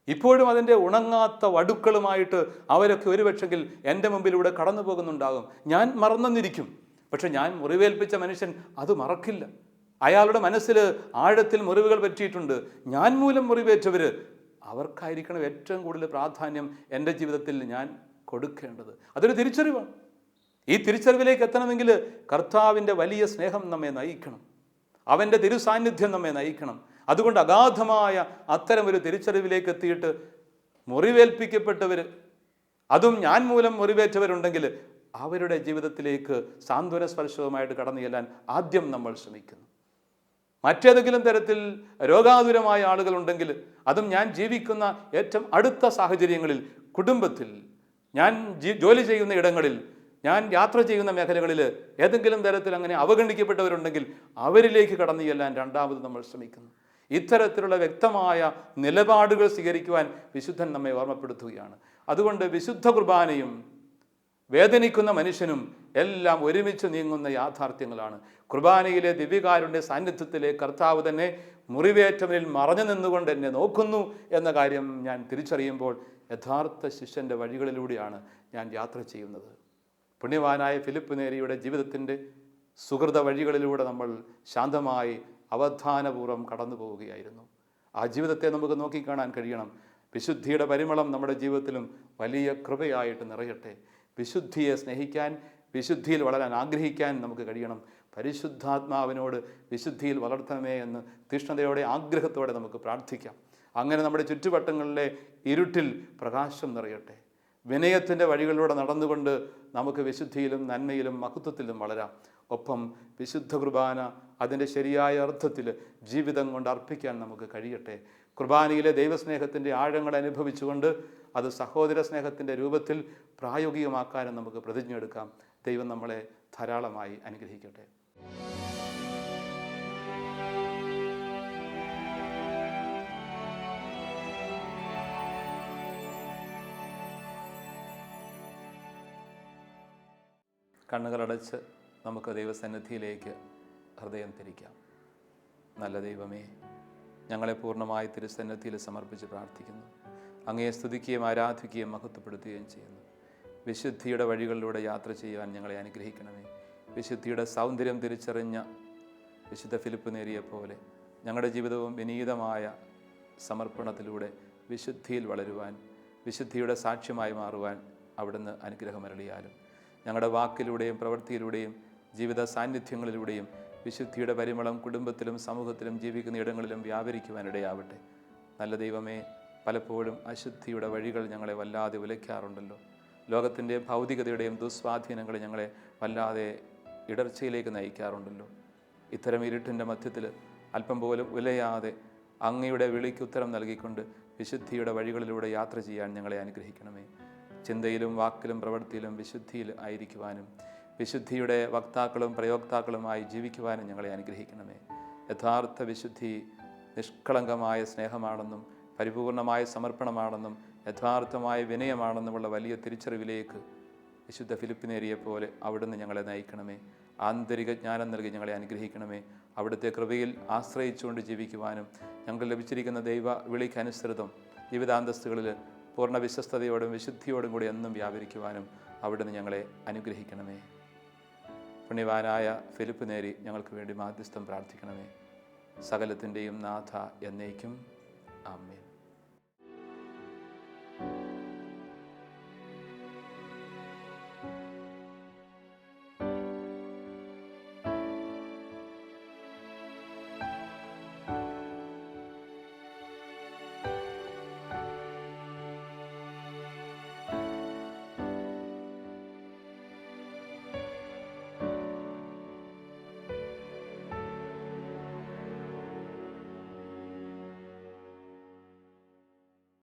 ഇപ്പോഴും അതിൻ്റെ ഉണങ്ങാത്ത വടുക്കളുമായിട്ട് അവരൊക്കെ ഒരുപക്ഷെങ്കിൽ എൻ്റെ മുമ്പിലൂടെ കടന്നു പോകുന്നുണ്ടാകും. ഞാൻ മറന്നെന്നിരിക്കും, പക്ഷെ ഞാൻ മുറിവേൽപ്പിച്ച മനുഷ്യൻ അത് മറക്കില്ല. അയാളുടെ മനസ്സിൽ ആഴത്തിൽ മുറിവുകൾ പറ്റിയിട്ടുണ്ട്. ഞാൻ മൂലം മുറിവേറ്റവർ, അവർക്കായിരിക്കണം ഏറ്റവും കൂടുതൽ പ്രാധാന്യം എൻ്റെ ജീവിതത്തിൽ ഞാൻ കൊടുക്കേണ്ടത്. അതൊരു തിരിച്ചറിവാണ്. ഈ തിരിച്ചറിവിലേക്ക് എത്തണമെങ്കിൽ കർത്താവിൻ്റെ വലിയ സ്നേഹം നമ്മെ നയിക്കണം, അവൻ്റെ തിരുസാന്നിധ്യം നമ്മെ നയിക്കണം. അതുകൊണ്ട് അഗാധമായ അത്തരമൊരു തിരിച്ചറിവിലേക്ക് എത്തിയിട്ട് മുറിവേൽപ്പിക്കപ്പെട്ടവർ, അതും ഞാൻ മൂലം മുറിവേറ്റവരുണ്ടെങ്കിൽ അവരുടെ ജീവിതത്തിലേക്ക് സാന്ത്വന സ്പർശവുമായിട്ട് കടന്നു ചെല്ലാൻ ആദ്യം നമ്മൾ ശ്രമിക്കുന്നു. മറ്റേതെങ്കിലും തരത്തിൽ രോഗാതുരമായ ആളുകളുണ്ടെങ്കിൽ, അതും ഞാൻ ജീവിക്കുന്ന ഏറ്റവും അടുത്ത സാഹചര്യങ്ങളിൽ, കുടുംബത്തിൽ, ഞാൻ ജോലി ചെയ്യുന്ന ഇടങ്ങളിൽ, ഞാൻ യാത്ര ചെയ്യുന്ന മേഖലകളിൽ ഏതെങ്കിലും തരത്തിൽ അങ്ങനെ അവഗണിക്കപ്പെട്ടവരുണ്ടെങ്കിൽ അവരിലേക്ക് കടന്നു ചെല്ലാൻ രണ്ടാമത് നമ്മൾ ശ്രമിക്കുന്നു. ഇത്തരത്തിലുള്ള വ്യക്തമായ നിലപാടുകൾ സ്വീകരിക്കുവാൻ വിശുദ്ധൻ നമ്മെ ഓർമ്മപ്പെടുത്തുകയാണ്. അതുകൊണ്ട് വിശുദ്ധ കുർബാനയും വേദനിക്കുന്ന മനുഷ്യനും എല്ലാം ഒരുമിച്ച് നീങ്ങുന്ന യാഥാർത്ഥ്യങ്ങളാണ്. കുർബാനയിലെ ദിവ്യകാരുണ്യ സാന്നിധ്യത്തിലെ കർത്താവ് തന്നെ മുറിവേറ്റവനിൽ മറഞ്ഞു നിന്നുകൊണ്ട് എന്നെ നോക്കുന്നു എന്ന കാര്യം ഞാൻ തിരിച്ചറിയുമ്പോൾ യഥാർത്ഥ ശിഷ്യൻ്റെ വഴികളിലൂടെയാണ് ഞാൻ യാത്ര ചെയ്യുന്നത്. പുണ്യവാനായ ഫിലിപ്പ് നേരിയുടെ ജീവിതത്തിൻ്റെ സുഹൃത വഴികളിലൂടെ നമ്മൾ ശാന്തമായി അവധാനപൂർവ്വം കടന്നു പോവുകയായിരുന്നു. ആ ജീവിതത്തെ നമുക്ക് നോക്കിക്കാണാൻ കഴിയണം. വിശുദ്ധിയുടെ പരിമളം നമ്മുടെ ജീവിതത്തിലും വലിയ കൃപയായിട്ട് നിറയട്ടെ. വിശുദ്ധിയെ സ്നേഹിക്കാൻ, വിശുദ്ധിയിൽ വളരാൻ ആഗ്രഹിക്കാൻ നമുക്ക് കഴിയണം. പരിശുദ്ധാത്മാവിനോട് വിശുദ്ധിയിൽ വളർത്തണമേ എന്ന് തീഷ്ണതയോടെ ആഗ്രഹത്തോടെ നമുക്ക് പ്രാർത്ഥിക്കാം. അങ്ങനെ നമ്മുടെ ചുറ്റുവട്ടങ്ങളിലെ ഇരുട്ടിൽ പ്രകാശം നിറയട്ടെ. വിനയത്തിൻ്റെ വഴികളിലൂടെ നടന്നുകൊണ്ട് നമുക്ക് വിശുദ്ധിയിലും നന്മയിലും മഹത്വത്തിലും വളരാം. ഒപ്പം വിശുദ്ധ കുർബാന അതിൻ്റെ ശരിയായ അർത്ഥത്തിൽ ജീവിതം കൊണ്ട് അർപ്പിക്കാൻ നമുക്ക് കഴിയട്ടെ. കുർബാനയിലെ ദൈവസ്നേഹത്തിൻ്റെ ആഴങ്ങൾ അനുഭവിച്ചുകൊണ്ട് അത് സഹോദര സ്നേഹത്തിൻ്റെ രൂപത്തിൽ പ്രായോഗികമാക്കാനും നമുക്ക് പ്രതിജ്ഞ എടുക്കാം. ദൈവം നമ്മളെ ധാരാളമായി അനുഗ്രഹിക്കട്ടെ. കണ്ണുകളടച്ച് നമുക്ക് ദൈവസന്നിധിയിലേക്ക് ഹൃദയം തിരിക്കാം. നല്ല ദൈവമേ, ഞങ്ങളെ പൂർണ്ണമായി തിരുസന്നിധിയിൽ സമർപ്പിച്ച് പ്രാർത്ഥിക്കുന്നു. അങ്ങയെ സ്തുതിക്കുകയും ആരാധിക്കുകയും മഹത്വപ്പെടുത്തുകയും ചെയ്യുന്നു. വിശുദ്ധിയുടെ വഴികളിലൂടെ യാത്ര ചെയ്യുവാൻ ഞങ്ങളെ അനുഗ്രഹിക്കണമേ. വിശുദ്ധിയുടെ സൗന്ദര്യം തിരിച്ചറിഞ്ഞ വിശുദ്ധ ഫിലിപ്പ് നേരിയെ പോലെ ഞങ്ങളുടെ ജീവിതവും വിനീതമായ സമർപ്പണത്തിലൂടെ വിശുദ്ധിയിൽ വളരുവാൻ, വിശുദ്ധിയുടെ സാക്ഷ്യമായി മാറുവാൻ അവിടുന്ന് അനുഗ്രഹമരുളിയാലും ഞങ്ങളുടെ വാക്കിലൂടെയും പ്രവൃത്തിയിലൂടെയും ജീവിത സാന്നിധ്യങ്ങളിലൂടെയും വിശുദ്ധിയുടെ പരിമളം കുടുംബത്തിലും സമൂഹത്തിലും ജീവിക്കുന്ന ഇടങ്ങളിലും വ്യാപരിക്കുവാനിടയാവട്ടെ. നല്ല ദൈവമേ, പലപ്പോഴും അശുദ്ധിയുടെ വഴികൾ ഞങ്ങളെ വല്ലാതെ ഉലയ്ക്കാറുണ്ടല്ലോ. ലോകത്തിൻ്റെ ഭൗതികതയുടെയും ദുസ്വാധീനങ്ങൾ ഞങ്ങളെ വല്ലാതെ ഇടർച്ചയിലേക്ക് നയിക്കാറുണ്ടല്ലോ. ഇത്തരം ഇരുട്ടിൻ്റെ മധ്യത്തിൽ അല്പം പോലും ഉലയാതെ അങ്ങയുടെ വിളിക്ക് ഉത്തരം നൽകിക്കൊണ്ട് വിശുദ്ധിയുടെ വഴികളിലൂടെ യാത്ര ചെയ്യാൻ ഞങ്ങളെ അനുഗ്രഹിക്കണമേ. ചിന്തയിലും വാക്കിലും പ്രവൃത്തിയിലും വിശുദ്ധിയിൽ ആയിരിക്കുവാനും വിശുദ്ധിയുടെ വക്താക്കളും പ്രയോക്താക്കളുമായി ജീവിക്കുവാനും ഞങ്ങളെ അനുഗ്രഹിക്കണമേ. യഥാർത്ഥ വിശുദ്ധി നിഷ്കളങ്കമായ സ്നേഹമാണെന്നും പരിപൂർണമായ സമർപ്പണമാണെന്നും യഥാർത്ഥമായ വിനയമാണെന്നുമുള്ള വലിയ തിരിച്ചറിവിലേക്ക് വിശുദ്ധ ഫിലിപ്പ് നേരിയെ പോലെ അവിടുന്ന് ഞങ്ങളെ നയിക്കണമേ. ആന്തരിക ജ്ഞാനം നൽകി ഞങ്ങളെ അനുഗ്രഹിക്കണമേ. അവിടുത്തെ കൃപയിൽ ആശ്രയിച്ചുകൊണ്ട് ജീവിക്കുവാനും ഞങ്ങൾക്ക് ലഭിച്ചിരിക്കുന്ന ദൈവ വിളിക്കനുസൃതം ജീവിതാന്തസ്തുകളിൽ പൂർണ്ണ വിശ്വസ്തയോടും വിശുദ്ധിയോടും കൂടി എന്നും വ്യാപരിക്കുവാനും അവിടുന്ന് ഞങ്ങളെ അനുഗ്രഹിക്കണമേ. പുണ്യവാനായ ഫിലിപ്പ് നേരി ഞങ്ങൾക്ക് വേണ്ടി മാധ്യസ്ഥം പ്രാർത്ഥിക്കണമേ. സകലത്തിൻ്റെയും നാഥ എന്നേക്കും ആമേൻ.